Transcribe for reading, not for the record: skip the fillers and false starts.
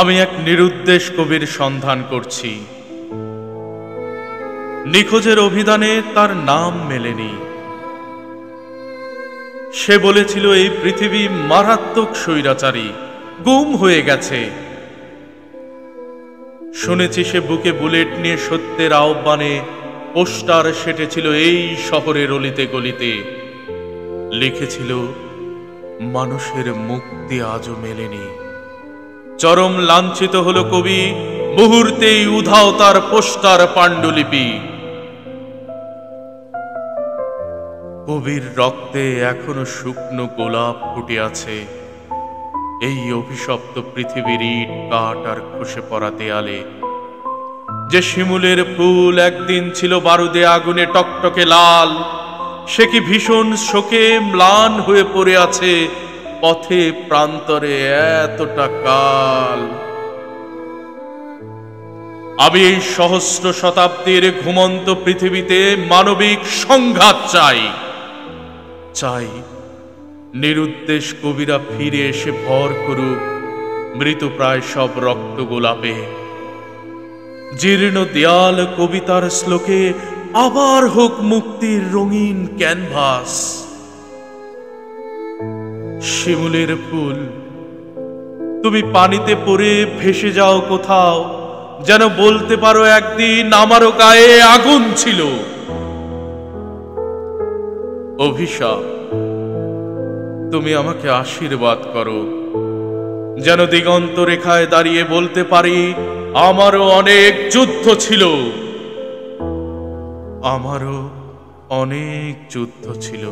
আমি এক নিরুদ্দেশ কবির সন্ধান করছি। নিখোঁজের অভিধানে তার নাম মেলেনি। সে বলেছিল এই পৃথিবী মারাত্মক স্বৈরাচারী, গুম হয়ে গেছে। শুনেছি সে বুকে বুলেট নিয়ে সত্যের আহ্বানে পোস্টার সেটেছিল এই শহরের অলিতে গলিতে। লিখেছিল মানুষের মুক্তি আজও মেলেনি। চরম লাঞ্ছিত হলো কবি, মুহূর্তেই উধাও তার পোস্টার পাণ্ডুলিপি। কবির রক্তে এখনো শুকনো গোলাপ ফুটে আছে এই অভিশপ্ত পৃথিবীর ইট কাঠ আর খসে পড়া দেয়ালে। যে শিমুলের ফুল একদিন ছিল বারুদে আগুনে টকটকে লাল, সে কি ভীষণ শোকে ম্লান হয়ে পড়ে আছে পথে প্রান্তরে এতটা কাল। আমি এই সহস্র শতাব্দীর ঘুমন্ত পৃথিবীতে মানবিক সংঘাত চাই। চাই নিরুদ্দেশ কবিরা ফিরে এসে ভর করুক মৃতপ্রায় সব রক্ত গোলাপে। জীর্ণ দেয়াল কবিতার শ্লোকে আবার হোক মুক্তির রঙিন ক্যানভাস। শিমুলের ফুল, তুমি পানিতে পড়ে ভেসে যাও কোথাও, যেন বলতে পারো একদিন আমারও গায়ে আগুন ছিল। অভিশাপ, তুমি আমাকে আশীর্বাদ করো, যেন দিগন্ত রেখায় দাঁড়িয়ে বলতে পারি আমারও অনেক যুদ্ধ ছিল, আমারও অনেক যুদ্ধ ছিল।